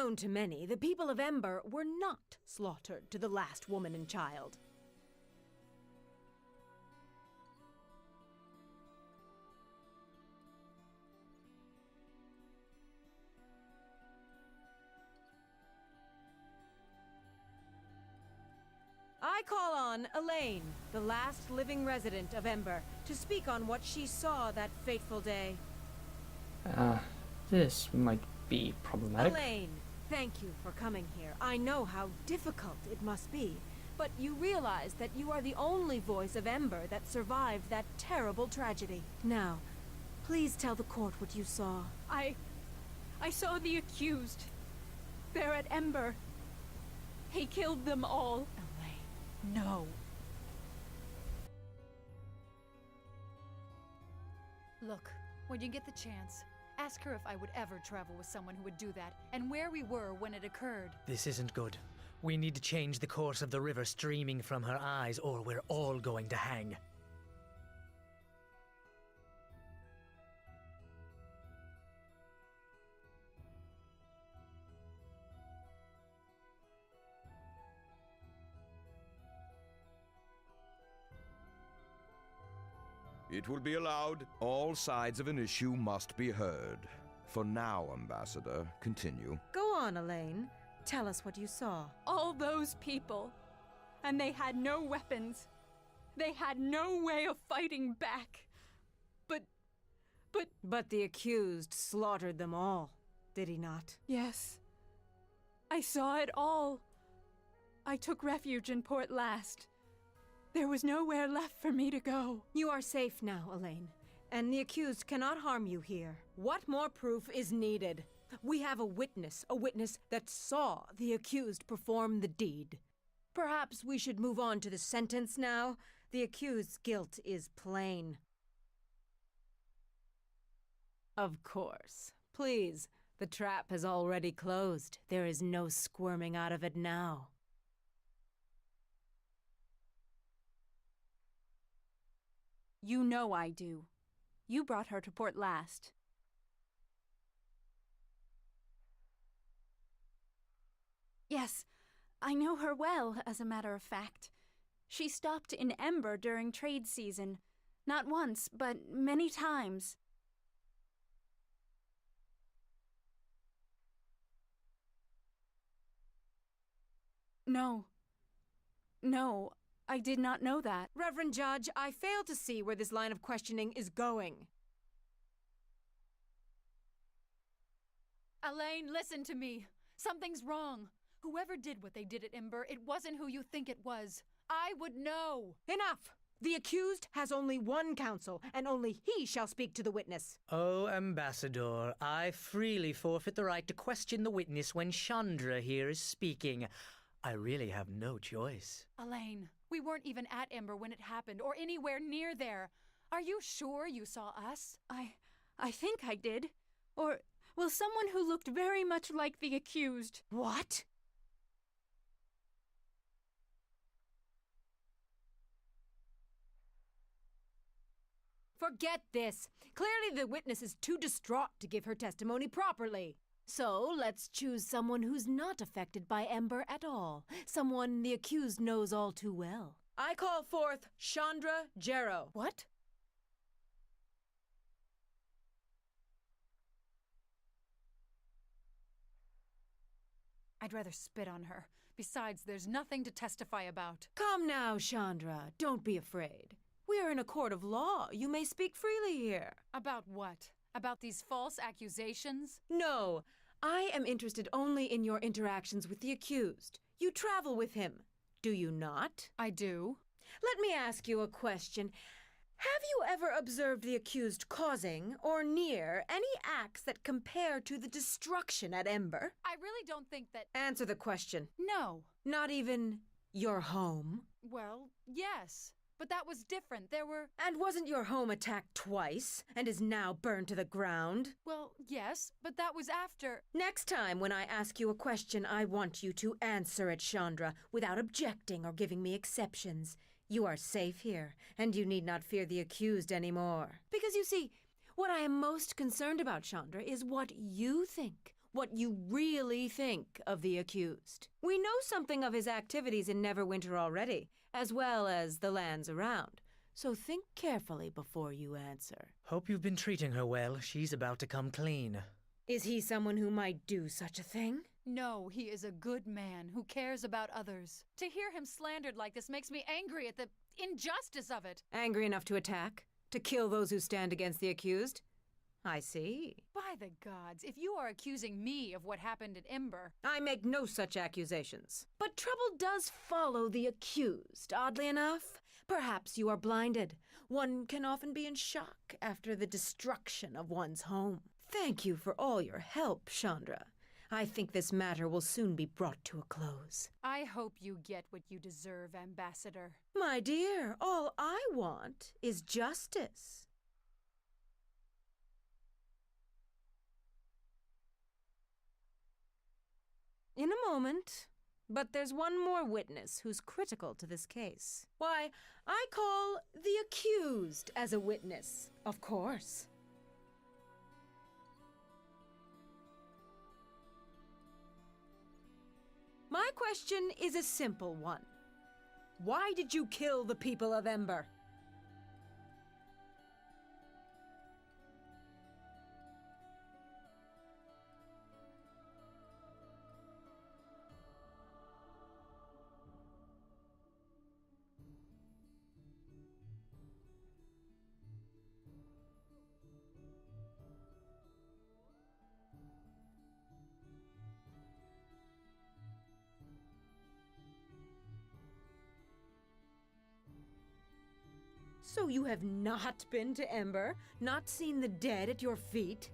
Unknown to many, the people of Ember were not slaughtered to the last woman and child. I call on Elaine, the last living resident of Ember, to speak on what she saw that fateful day. This might be problematic. Elaine, thank you for coming here. I know how difficult it must be, but you realize that you are the only voice of Ember that survived that terrible tragedy. Now, please tell the court what you saw. I saw the accused. They're at Ember. He killed them all. Elaine, no. Look, when you get the chance, ask her if I would ever travel with someone who would do that, and where we were when it occurred. This isn't good. We need to change the course of the river streaming from her eyes, or we're all going to hang. It will be allowed. All sides of an issue must be heard. For now, Ambassador, continue. Go on, Elaine. Tell us what you saw. All those people. And they had no weapons. They had no way of fighting back. But the accused slaughtered them all, did he not? Yes. I saw it all. I took refuge in Port Last. There was nowhere left for me to go. You are safe now, Elaine, and the accused cannot harm you here. What more proof is needed? We have a witness that saw the accused perform the deed. Perhaps we should move on to the sentence now. The accused's guilt is plain. Of course. Please, the trap has already closed. There is no squirming out of it now. You know I do. You brought her to Port Last. Yes, I know her well, as a matter of fact. She stopped in Ember during trade season. Not once, but many times. No, I did not know that. Reverend Judge, I fail to see where this line of questioning is going. Elaine, listen to me. Something's wrong. Whoever did what they did at Ember, it wasn't who you think it was. I would know. Enough! The accused has only one counsel, and only he shall speak to the witness. Oh, Ambassador, I freely forfeit the right to question the witness when Chandra here is speaking. I really have no choice. Elaine, we weren't even at Ember when it happened, or anywhere near there. Are you sure you saw us? I think I did. Or, well, someone who looked very much like the accused. What? Forget this. Clearly the witness is too distraught to give her testimony properly. So, let's choose someone who's not affected by Ember at all. Someone the accused knows all too well. I call forth Chandra Jarrow. What? I'd rather spit on her. Besides, there's nothing to testify about. Come now, Chandra. Don't be afraid. We are in a court of law. You may speak freely here. About what? About these false accusations? No. I am interested only in your interactions with the accused. You travel with him, do you not? I do. Let me ask you a question. Have you ever observed the accused causing, or near, any acts that compare to the destruction at Ember? I really don't think that... Answer the question. No. Not even your home? Well, yes. But that was different. There were... And wasn't your home attacked twice, and is now burned to the ground? Well, yes, but that was after... Next time when I ask you a question, I want you to answer it, Chandra, without objecting or giving me exceptions. You are safe here, and you need not fear the accused anymore. Because you see, what I am most concerned about, Chandra, is what you think. what you really think of the accused. We know something of his activities in Neverwinter already, as well as the lands around. So think carefully before you answer. Hope you've been treating her well. She's about to come clean. Is he someone who might do such a thing? No, he is a good man who cares about others. To hear him slandered like this makes me angry at the injustice of it. Angry enough to attack? To kill those who stand against the accused? I see. By the gods, if you are accusing me of what happened at Ember... I make no such accusations. But trouble does follow the accused, oddly enough. Perhaps you are blinded. One can often be in shock after the destruction of one's home. Thank you for all your help, Chandra. I think this matter will soon be brought to a close. I hope you get what you deserve, Ambassador. My dear, all I want is justice. In a moment. But there's one more witness who's critical to this case. Why, I call the accused as a witness, of course. My question is a simple one. Why did you kill the people of Ember? So you have not been to Ember? Not seen the dead at your feet?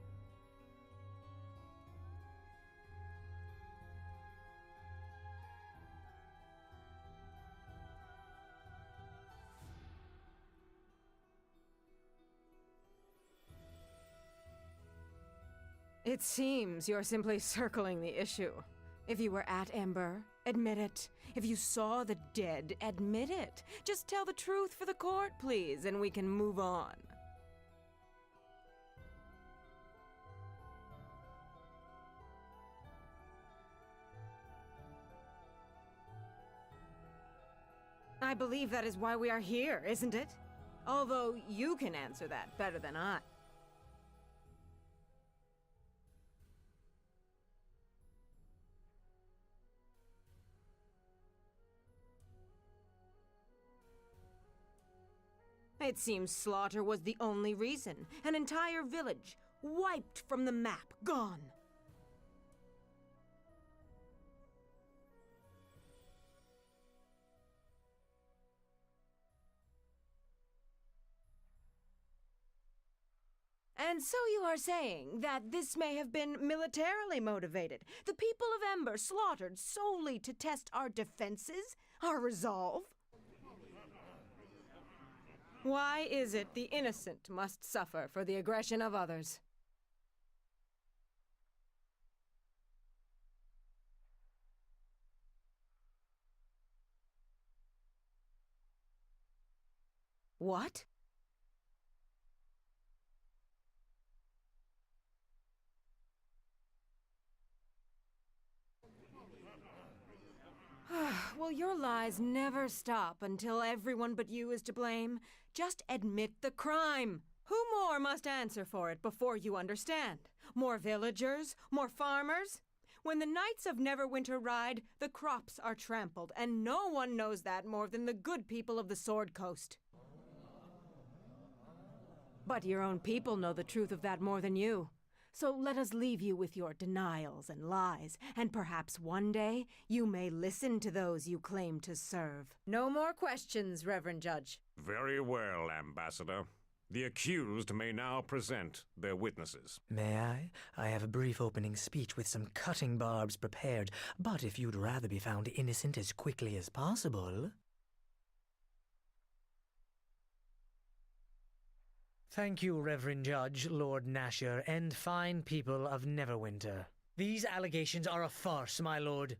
It seems you're simply circling the issue. If you were at Ember, admit it. If you saw the dead, admit it. Just tell the truth for the court, please, and we can move on. I believe that is why we are here, isn't it? Although you can answer that better than I. It seems slaughter was the only reason. An entire village, wiped from the map, gone. And so you are saying that this may have been militarily motivated. The people of Ember slaughtered solely to test our defenses, our resolve? Why is it the innocent must suffer for the aggression of others? What? Will your lies never stop until everyone but you is to blame? Just admit the crime. Who more must answer for it before you understand? More villagers? More farmers? When the Knights of Neverwinter ride, the crops are trampled, and no one knows that more than the good people of the Sword Coast. But your own people know the truth of that more than you. So let us leave you with your denials and lies, and perhaps one day you may listen to those you claim to serve. No more questions, Reverend Judge. Very well, Ambassador. The accused may now present their witnesses. May I? I have a brief opening speech with some cutting barbs prepared, but if you'd rather be found innocent as quickly as possible... Thank you, Reverend Judge, Lord Nasher, and fine people of Neverwinter. These allegations are a farce, my lord.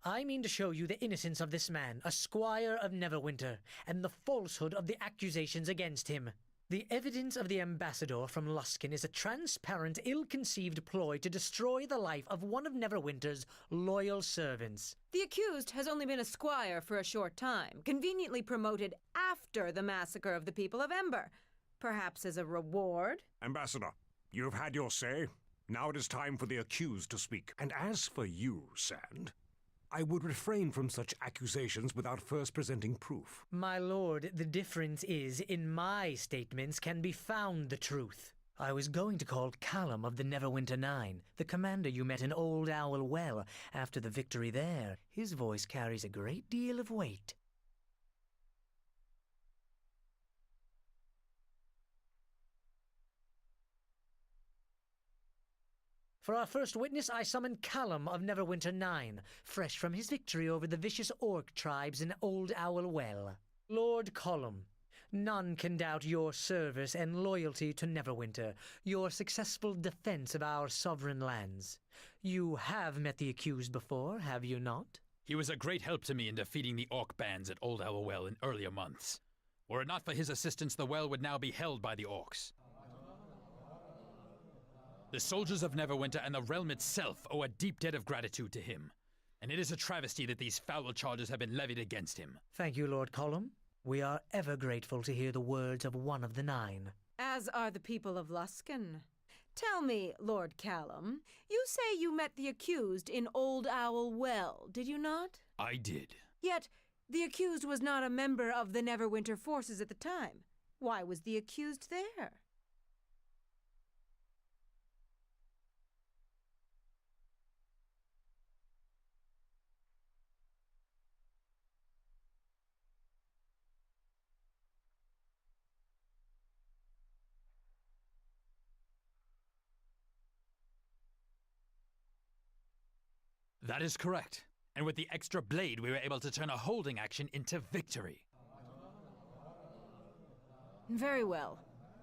I mean to show you the innocence of this man, a squire of Neverwinter, and the falsehood of the accusations against him. The evidence of the ambassador from Luskan is a transparent, ill-conceived ploy to destroy the life of one of Neverwinter's loyal servants. The accused has only been a squire for a short time, conveniently promoted after the massacre of the people of Ember. Perhaps as a reward? Ambassador, you've had your say. Now it is time for the accused to speak. And as for you, Sand, I would refrain from such accusations without first presenting proof. My lord, the difference is, in my statements can be found the truth. I was going to call Callum of the Neverwinter 9, the commander you met in Old Owl Well after the victory there. His voice carries a great deal of weight. For our first witness, I summon Callum of Neverwinter 9, fresh from his victory over the vicious orc tribes in Old Owl Well. Lord Callum, none can doubt your service and loyalty to Neverwinter, your successful defense of our sovereign lands. You have met the accused before, have you not? He was a great help to me in defeating the orc bands at Old Owl Well in earlier months. Were it not for his assistance, the well would now be held by the orcs. The soldiers of Neverwinter and the realm itself owe a deep debt of gratitude to him, and it is a travesty that these foul charges have been levied against him. Thank you, Lord Callum. We are ever grateful to hear the words of one of the 9. As are the people of Luskan. Tell me, Lord Callum, you say you met the accused in Old Owl Well, did you not? I did. Yet, the accused was not a member of the Neverwinter forces at the time. Why was the accused there? That is correct. And with the extra blade, we were able to turn a holding action into victory. Very well.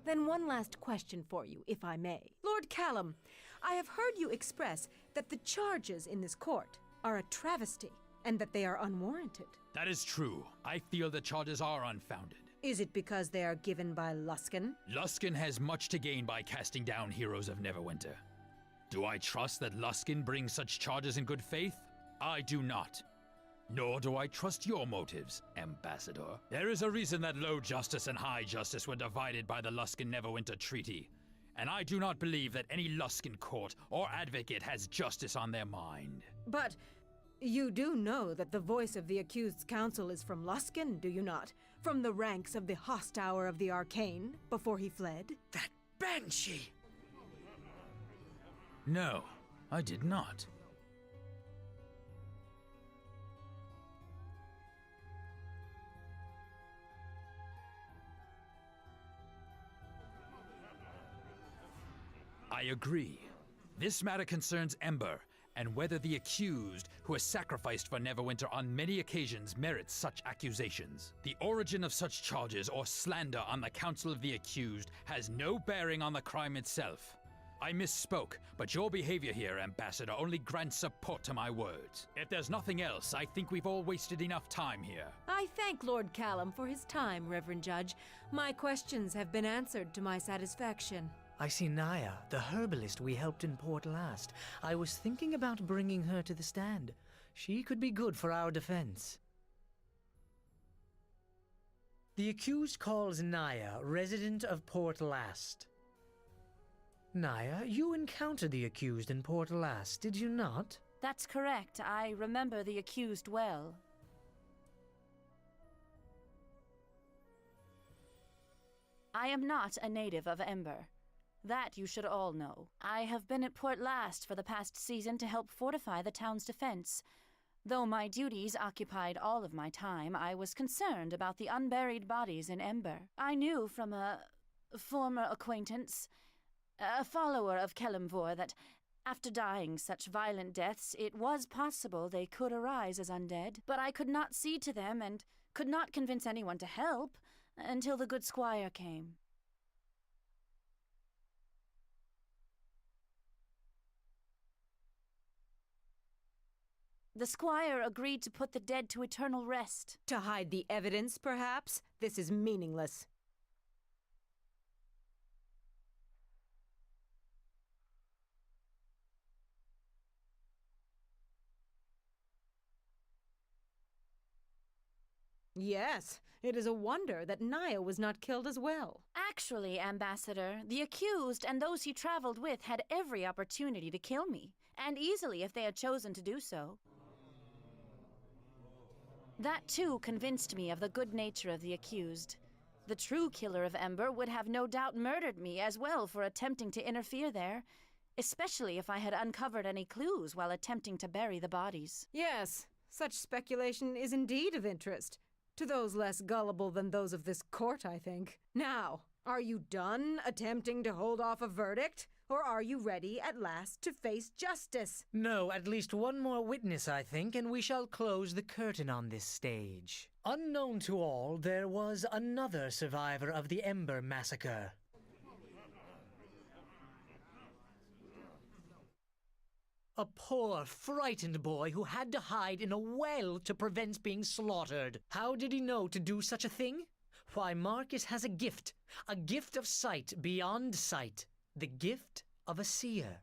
Then one last question for you, if I may. Lord Callum, I have heard you express that the charges in this court are a travesty, and that they are unwarranted. That is true. I feel the charges are unfounded. Is it because they are given by Luskan? Luskan has much to gain by casting down heroes of Neverwinter. Do I trust that Luskan brings such charges in good faith? I do not. Nor do I trust your motives, Ambassador. There is a reason that low justice and high justice were divided by the Luskan-Neverwinter Treaty, and I do not believe that any Luskan court or advocate has justice on their mind. But you do know that the voice of the accused's counsel is from Luskan, do you not? From the ranks of the Hostour of the Arcane, before he fled? That banshee! No, I did not. I agree. This matter concerns Ember, and whether the accused, who has sacrificed for Neverwinter on many occasions, merits such accusations. The origin of such charges or slander on the counsel of the accused has no bearing on the crime itself. I misspoke, but your behavior here, Ambassador, only grants support to my words. If there's nothing else, I think we've all wasted enough time here. I thank Lord Callum for his time, Reverend Judge. My questions have been answered to my satisfaction. I see Naya, the herbalist we helped in Port last. I was thinking about bringing her to the stand. She could be good for our defense. The accused calls Naya, resident of Port Last. Naya, you encountered the accused in Port Last, did you not? That's correct. I remember the accused well. I am not a native of Ember. That you should all know. I have been at Port Last for the past season to help fortify the town's defense. Though my duties occupied all of my time, I was concerned about the unburied bodies in Ember. I knew from a former acquaintance, a follower of Kelemvor, that after dying such violent deaths, it was possible they could arise as undead. But I could not see to them and could not convince anyone to help until the good squire came. The squire agreed to put the dead to eternal rest. To hide the evidence, perhaps? This is meaningless. Yes, it is a wonder that Naya was not killed as well. Actually, Ambassador, the accused and those he traveled with had every opportunity to kill me, and easily if they had chosen to do so. That too convinced me of the good nature of the accused. The true killer of Ember would have no doubt murdered me as well for attempting to interfere there, especially if I had uncovered any clues while attempting to bury the bodies. Yes, such speculation is indeed of interest. To those less gullible than those of this court, I think. Now, are you done attempting to hold off a verdict? Or are you ready at last to face justice? No, at least one more witness, I think, and we shall close the curtain on this stage. Unknown to all, there was another survivor of the Ember Massacre. A poor, frightened boy who had to hide in a well to prevent being slaughtered. How did he know to do such a thing? Why, Marcus has a gift of sight beyond sight, the gift of a seer.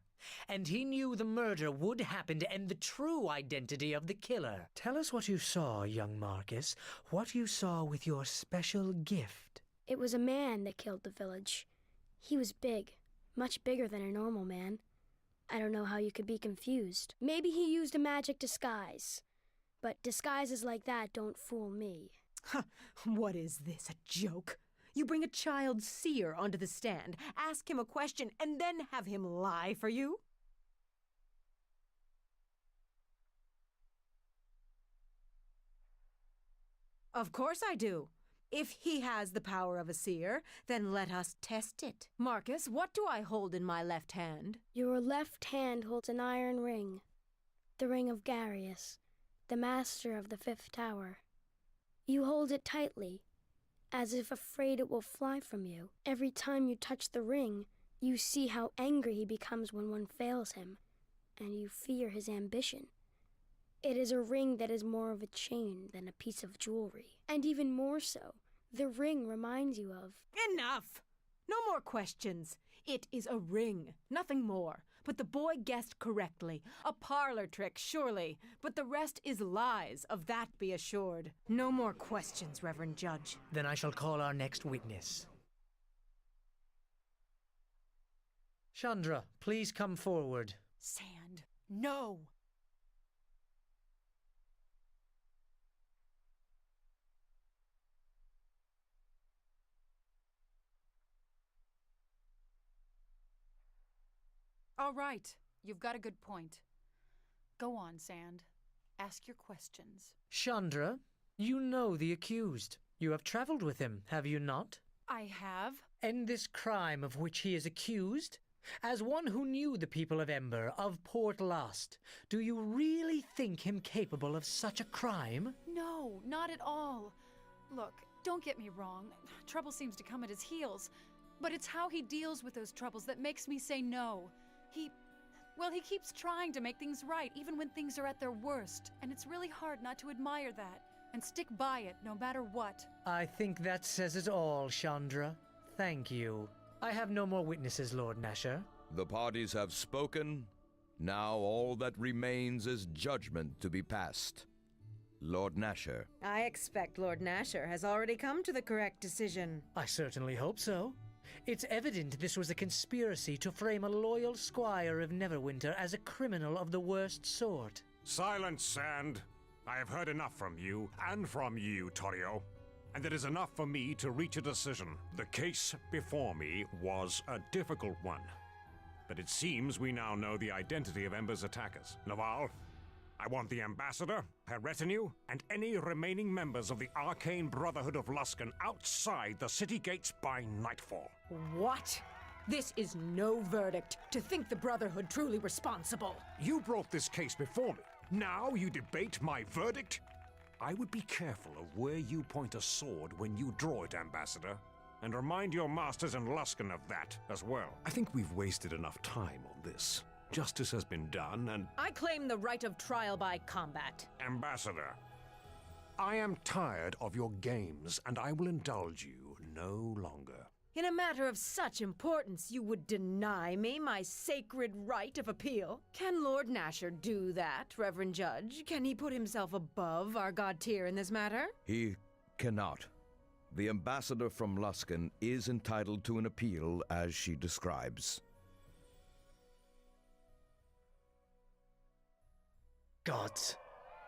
And he knew the murder would happen to end the true identity of the killer. Tell us what you saw, young Marcus, what you saw with your special gift. It was a man that killed the village. He was big, much bigger than a normal man. I don't know how you could be confused. Maybe he used a magic disguise. But disguises like that don't fool me. What is this, a joke? You bring a child seer onto the stand, ask him a question, and then have him lie for you? Of course I do. If he has the power of a seer, then let us test it. Marcus, what do I hold in my left hand? Your left hand holds an iron ring. The ring of Garius, the master of the fifth tower. You hold it tightly, as if afraid it will fly from you. Every time you touch the ring, you see how angry he becomes when one fails him, and you fear his ambition. It is a ring that is more of a chain than a piece of jewelry. And even more so, the ring reminds you of... Enough! No more questions. It is a ring, nothing more. But the boy guessed correctly. A parlor trick, surely. But the rest is lies, of that be assured. No more questions, Reverend Judge. Then I shall call our next witness. Chandra, please come forward. Sand, no! All right, you've got a good point. Go on, Sand. Ask your questions. Chandra, you know the accused. You have traveled with him, have you not? I have. And this crime of which he is accused? As one who knew the people of Ember, of Port Lost, do you really think him capable of such a crime? No, not at all. Look, don't get me wrong. Trouble seems to come at his heels. But it's how he deals with those troubles that makes me say no. He keeps trying to make things right, even when things are at their worst. And it's really hard not to admire that, and stick by it, no matter what. I think that says it all, Chandra. Thank you. I have no more witnesses, Lord Nasher. The parties have spoken. Now all that remains is judgment to be passed. Lord Nasher. I expect Lord Nasher has already come to the correct decision. I certainly hope so. It's evident this was a conspiracy to frame a loyal squire of Neverwinter as a criminal of the worst sort. Silence, Sand. I have heard enough from you, and from you, Torio. And it is enough for me to reach a decision. The case before me was a difficult one. But it seems we now know the identity of Ember's attackers. Naval, I want the Ambassador, her retinue, and any remaining members of the Arcane Brotherhood of Luskan outside the city gates by nightfall. What? This is no verdict. To think the Brotherhood truly responsible. You brought this case before me. Now you debate my verdict? I would be careful of where you point a sword when you draw it, Ambassador. And remind your masters in Luskan of that as well. I think we've wasted enough time on this. Justice has been done, and... I claim the right of trial by combat. Ambassador, I am tired of your games, and I will indulge you no longer. In a matter of such importance, you would deny me my sacred right of appeal? Can Lord Nasher do that, Reverend Judge? Can he put himself above our god tier in this matter? He cannot. The ambassador from Luskan is entitled to an appeal as she describes. Gods,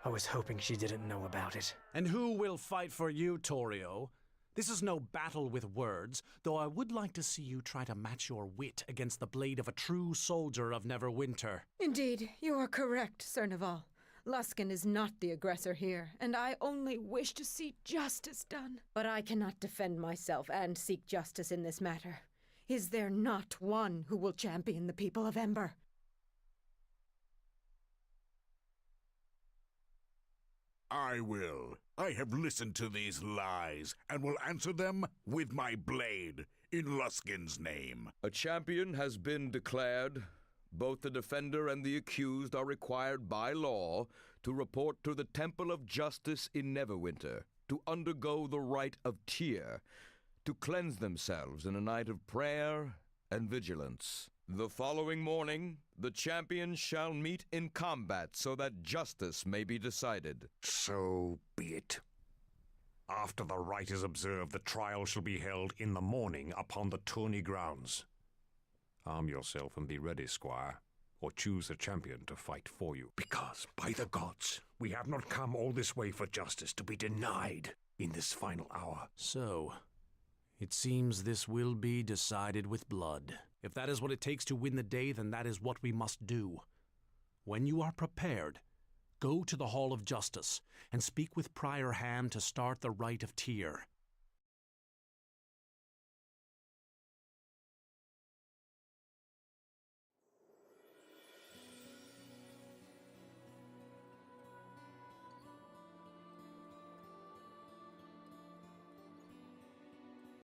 I was hoping she didn't know about it. And who will fight for you, Torio? This is no battle with words, though I would like to see you try to match your wit against the blade of a true soldier of Neverwinter. Indeed, you are correct, Sir Naval. Luskan is not the aggressor here, and I only wish to see justice done. But I cannot defend myself and seek justice in this matter. Is there not one who will champion the people of Ember? I will. I have listened to these lies, and will answer them with my blade, in Luskin's name. A champion has been declared. Both the defender and the accused are required by law to report to the Temple of Justice in Neverwinter, to undergo the rite of Tyr, to cleanse themselves in a night of prayer and vigilance. The following morning, the champions shall meet in combat so that justice may be decided. So be it. After the rite is observed, the trial shall be held in the morning upon the tourney grounds. Arm yourself and be ready, squire, or choose a champion to fight for you. Because, by the gods, we have not come all this way for justice to be denied in this final hour. So, it seems this will be decided with blood. If that is what it takes to win the day, then that is what we must do. When you are prepared, go to the Hall of Justice and speak with Prior Ham to start the rite of Tyr.